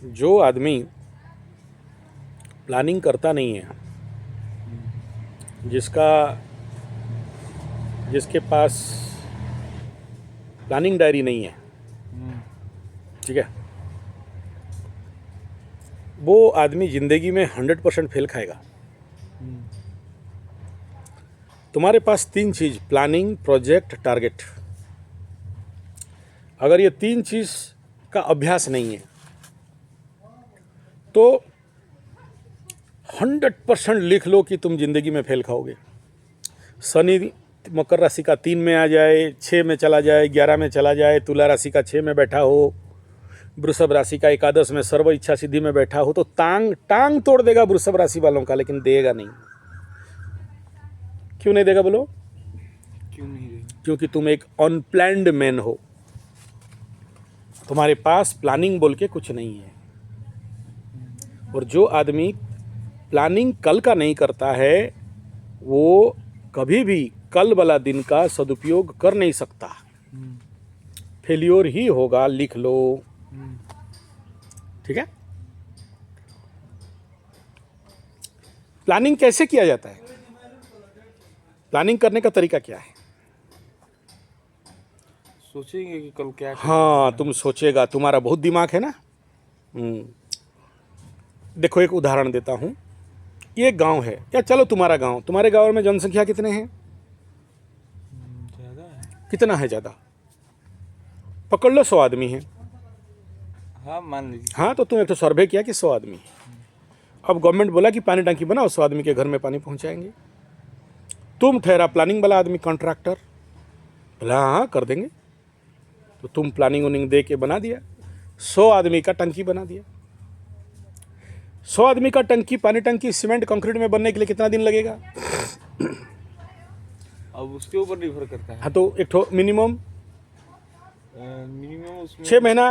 जो आदमी प्लानिंग करता नहीं है, जिसके पास प्लानिंग डायरी नहीं है, ठीक है, वो आदमी जिंदगी में 100% फेल खाएगा। तुम्हारे पास 3 चीज, प्लानिंग, प्रोजेक्ट, टारगेट, अगर ये 3 चीज का अभ्यास नहीं है तो 100% लिख लो कि तुम जिंदगी में फेल खाओगे। शनि मकर राशि का 3 में आ जाए, 6 में चला जाए, 11 में चला जाए, तुला राशि का 6 में बैठा हो, वृषभ राशि का एकादश में सर्व इच्छा सिद्धि में बैठा हो, तो टांग तोड़ देगा वृषभ राशि वालों का, लेकिन देगा नहीं। क्यों नहीं देगा बोलो? क्यों नहीं देगा? क्योंकि तुम एक अनप्लैन्ड मैन हो, तुम्हारे पास प्लानिंग बोल के कुछ नहीं है। और जो आदमी प्लानिंग कल का नहीं करता है वो कभी भी कल वाला दिन का सदुपयोग कर नहीं सकता, फेल्योर ही होगा। लिख लो, ठीक है। प्लानिंग कैसे किया जाता है? प्लानिंग करने का तरीका क्या है? सोचेंगे कि कल क्या हाँ, तुम सोचेगा, तुम्हारा बहुत दिमाग है ना। देखो एक उदाहरण देता हूँ। ये गांव है, या चलो तुम्हारा गांव, तुम्हारे गांव में जनसंख्या कितने हैं? ज़्यादा है। कितना है ज़्यादा? पकड़ लो 100 आदमी हैं। हाँ, मान लीजिए। हाँ, तो तुम एक तो सर्वे किया कि 100 आदमी है। अब गवर्नमेंट बोला कि पानी टंकी बनाओ, 100 आदमी के घर में पानी पहुंचाएंगे। तुम ठहरा प्लानिंग वाला आदमी, कॉन्ट्रैक्टर, बोला हाँ कर देंगे। तो तुम प्लानिंग उनिंग दे के बना दिया, 100 आदमी का टंकी बना दिया। 100 आदमी का टंकी, पानी टंकी सीमेंट कंक्रीट में बनने के लिए कितना दिन लगेगा? अब उसके ऊपर निर्भर करता है। हाँ, तो एक ठो मिनिमम उसमें 6 महीना,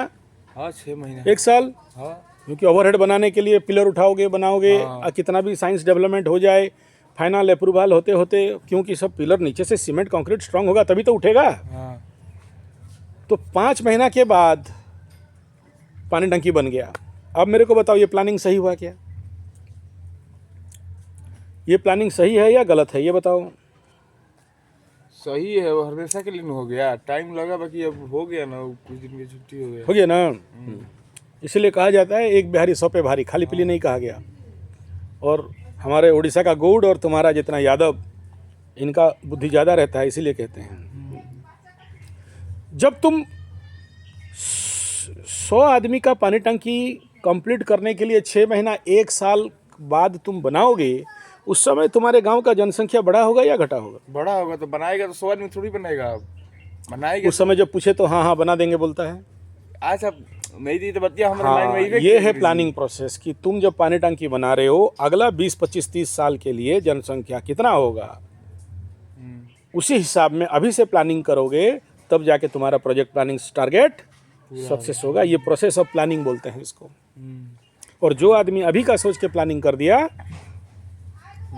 हाँ 6 महीना, 1 साल, हाँ क्योंकि ओवरहेड बनाने के लिए पिलर उठाओगे, बनाओगे, हाँ। कितना भी साइंस डेवलपमेंट हो जाए, फाइनल अप्रूवल होते होते, क्योंकि सब पिलर नीचे से सीमेंट कंक्रीट स्ट्रांग होगा तभी तो उठेगा। हाँ। तो 5 महीना के बाद पानी टंकी बन गया। अब मेरे को बताओ, ये प्लानिंग सही हुआ क्या? ये प्लानिंग सही है या गलत है, ये बताओ। सही है, वो हमेशा के लिए हो गया, टाइम लगा, बाकी अब हो गया ना, कुछ दिन की छुट्टी हो गया। हो गया ना। इसलिए कहा जाता है एक बिहारी 100 पे भारी, खाली पीली नहीं कहा गया। और हमारे उड़ीसा का गौड़ और तुम्हारा जितना यादव, इनका बुद्धि ज़्यादा रहता है, इसीलिए कहते हैं। जब तुम 100 आदमी का पानी टंकी कंप्लीट करने के लिए 6 महीना 1 साल बाद तुम बनाओगे, उस समय तुम्हारे गांव का जनसंख्या बढ़ा होगा या घटा होगा? बड़ा होगा तो बनाएगा, तो 100 आदमी थोड़ी बनाएगा, बनाएगा। उस समय जब पूछे तो हाँ हाँ बना देंगे बोलता है। आज अब नहीं दी तो बतिया हमारे हाँ, माइंड में ये है प्लानिंग प्रोसेस कि तुम जब पानी टंकी बना रहे हो, अगला 20, 25, 30 साल के लिए जनसंख्या कितना होगा, उसी हिसाब में अभी से प्लानिंग करोगे, तब जाके तुम्हारा प्रोजेक्ट प्लानिंग टारगेट सक्सेस होगा। ये प्रोसेस ऑफ प्लानिंग बोलते हैं इसको। और जो आदमी अभी का सोच के प्लानिंग कर दिया,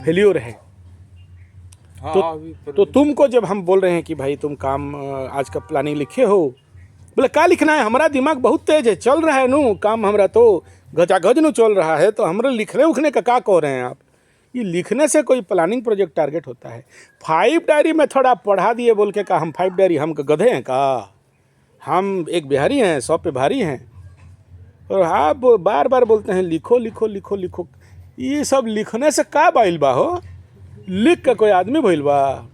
फेल्योर है। हाँ, तो तुमको जब हम बोल रहे हैं कि भाई तुम काम आज का प्लानिंग लिखे हो, बोले क्या लिखना है, हमारा दिमाग बहुत तेज है, चल रहा है नू काम, हमरा तो गजागज नू चल रहा है, तो हमारे लिखने उखने का क्या कह रहे हैं आप? ये लिखने से कोई प्लानिंग प्रोजेक्ट टारगेट होता है? 5 डायरी मेथड आप पढ़ा दिए बोल के, का हम 5 डायरी, हम गधे हैं का? हम एक बिहारी हैं, 100 पे भारी हैं, और आप बार बार बोलते हैं लिखो लिखो लिखो लिखो। ये सब लिखने से का बाइल बा हो? लिख के कोई आदमी भइल बा?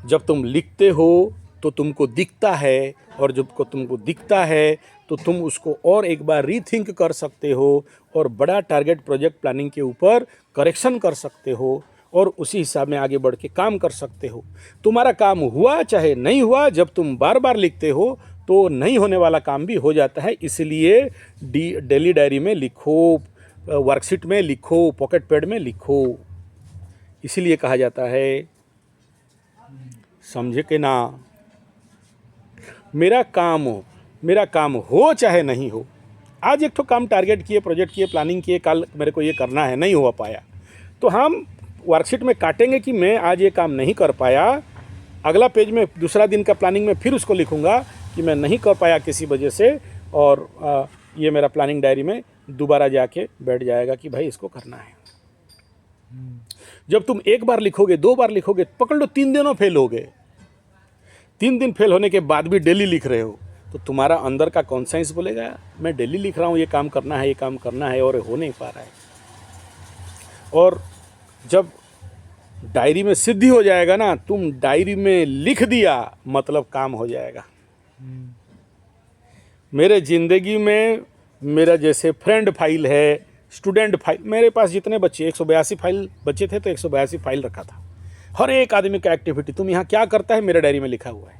जब तुम लिखते हो तो तुमको दिखता है, और जब को तुमको दिखता है तो तुम उसको और एक बार रीथिंक कर सकते हो, और बड़ा टारगेट प्रोजेक्ट प्लानिंग के ऊपर करेक्शन कर सकते हो, और उसी हिसाब में आगे बढ़ के काम कर सकते हो। तुम्हारा काम हुआ चाहे नहीं हुआ, जब तुम बार बार लिखते हो तो नहीं होने वाला काम भी हो जाता है। इसलिए डेली डायरी में लिखो, वर्कशीट में लिखो, पॉकेट पैड में लिखो। इसीलिए कहा जाता है, समझे कि ना, मेरा काम हो चाहे नहीं हो। आज एक तो काम टारगेट किए, प्रोजेक्ट किए, प्लानिंग किए, कल मेरे को ये करना है, नहीं हो पाया, तो हम वर्कशीट में काटेंगे कि मैं आज ये काम नहीं कर पाया। अगला पेज में दूसरा दिन का प्लानिंग में फिर उसको लिखूंगा कि मैं नहीं कर पाया किसी वजह से, और ये मेरा प्लानिंग डायरी में दोबारा जाके बैठ जाएगा कि भाई इसको करना है। जब तुम एक बार लिखोगे, 2 बार लिखोगे, पकड़ लो 3 दिनों फेल हो गए, 3 दिन फेल होने के बाद भी डेली लिख रहे हो, तो तुम्हारा अंदर का कॉन्साइंस बोलेगा मैं डेली लिख रहा हूँ, ये काम करना है, ये काम करना है, और हो नहीं पा रहा है। और जब डायरी में सिद्धि हो जाएगा ना, तुम डायरी में लिख दिया मतलब काम हो जाएगा। मेरे ज़िंदगी में मेरा जैसे फ्रेंड फाइल है, स्टूडेंट फाइल, मेरे पास जितने बच्चे 182 फाइल बच्चे थे तो 182 फाइल रखा था। हर एक आदमी का एक्टिविटी, तुम यहाँ क्या करता है मेरे डायरी में लिखा हुआ है।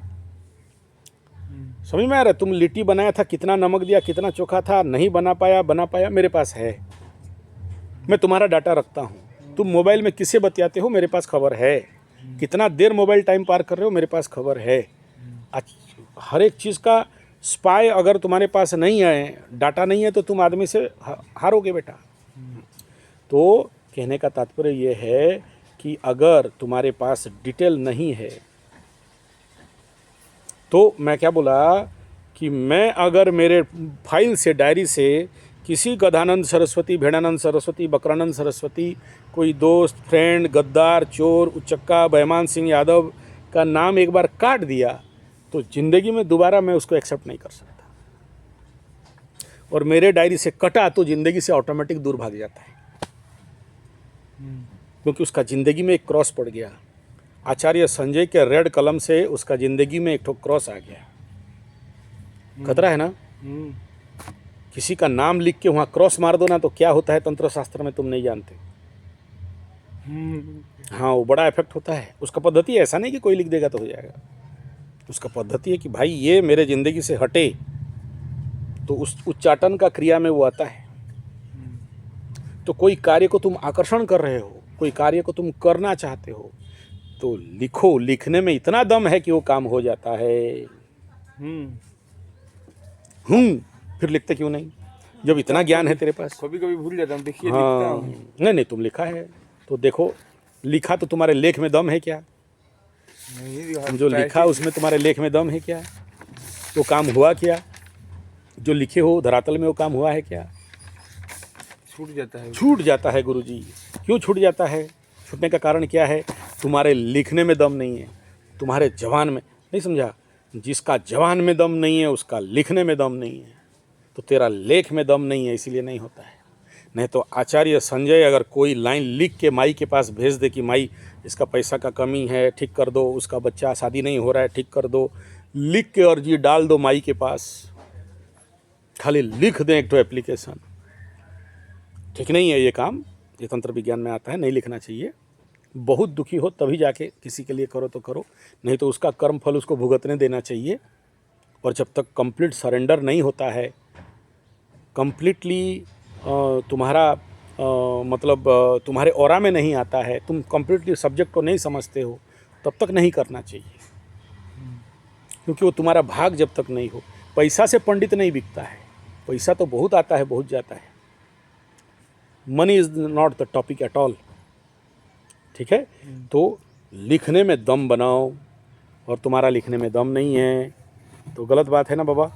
समझ में आ रहा है? तुम लिट्टी बनाया था, कितना नमक दिया, कितना चोखा था, नहीं बना पाया, मेरे पास है। मैं तुम्हारा डाटा रखता हूँ। तुम मोबाइल में किससे बतियाते हो, मेरे पास खबर है। कितना देर मोबाइल टाइम पार कर रहे हो, मेरे पास खबर है। हर एक चीज़ का स्पाई अगर तुम्हारे पास नहीं है, डाटा नहीं है, तो तुम आदमी से हारोगे बेटा। तो कहने का तात्पर्य ये है कि अगर तुम्हारे पास डिटेल नहीं है, तो मैं क्या बोला कि मैं अगर मेरे फाइल से, डायरी से किसी गधानंद सरस्वती, भेड़ानंद सरस्वती, बकरानंद सरस्वती, कोई दोस्त, फ्रेंड, गद्दार, चोर, उचक्का, बैमान सिंह यादव का नाम एक बार काट दिया, तो ज़िंदगी में दोबारा मैं उसको एक्सेप्ट नहीं कर सकता। और मेरे डायरी से कटा तो ज़िंदगी से ऑटोमेटिक दूर भाग जाता है, क्योंकि उसका ज़िंदगी में एक क्रॉस पड़ गया। आचार्य संजय के रेड कलम से उसका ज़िंदगी में एक ठो क्रॉस आ गया। खतरा है ना? किसी का नाम लिख के वहाँ क्रॉस मार दो ना, तो क्या होता है तंत्र शास्त्र में तुम नहीं जानते। हाँ, वो बड़ा इफेक्ट होता है। उसका पद्धति ऐसा नहीं कि कोई लिख देगा तो हो जाएगा। उसका पद्धति है कि भाई ये मेरे ज़िंदगी से हटे, तो उस उच्चाटन का क्रिया में वो आता है। तो कोई कार्य को तुम आकर्षण कर रहे हो, कोई कार्य को तुम करना चाहते हो, तो लिखो। लिखने में इतना दम है कि वो काम हो जाता है। फिर लिखते क्यों नहीं, जब इतना ज्ञान है तेरे पास? कभी कभी भूल जाता हूँ, देखिए हाँ, लिखता हूँ। नहीं तुम लिखा है तो देखो, लिखा तो तुम्हारे लेख में दम है क्या? नहीं, जो लिखा उसमें तुम्हारे लेख में दम है क्या? वो काम हुआ क्या? जो लिखे हो धरातल में वो काम हुआ है क्या? छूट जाता है। छूट जाता है गुरुजी। क्यों छूट जाता है? छूटने का कारण क्या है? तुम्हारे लिखने में दम नहीं है, तुम्हारे जवान में। नहीं समझा? जिसका जवान में दम नहीं है उसका लिखने में दम नहीं है, तो तेरा लेख में दम नहीं है, इसीलिए नहीं होता है। नहीं तो आचार्य संजय अगर कोई लाइन लिख के माई के पास भेज दे कि माई इसका पैसा का कमी है, ठीक कर दो, उसका बच्चा शादी नहीं हो रहा है, ठीक कर दो, लिख के अर्जी डाल दो माई के पास, खाली लिख दें एक तो एप्लीकेशन। ठीक नहीं है ये काम, ये तंत्र विज्ञान में आता है, नहीं लिखना चाहिए। बहुत दुखी हो तभी जाके किसी के लिए करो तो करो, नहीं तो उसका कर्म फल उसको भुगतने देना चाहिए। और जब तक कंप्लीट सरेंडर नहीं होता है, कंप्लीटली तुम्हारा तुम्हारे ऑरा में नहीं आता है, तुम कंप्लीटली सब्जेक्ट को नहीं समझते हो, तब तक नहीं करना चाहिए। क्योंकि वो तुम्हारा भाग जब तक नहीं हो। पैसा से पंडित नहीं बिकता है, पैसा तो बहुत आता है, बहुत जाता है। Money is not the topic at all. ठीक है? तो लिखने में दम बनाओ, और तुम्हारा लिखने में दम नहीं है तो गलत बात है ना बाबा।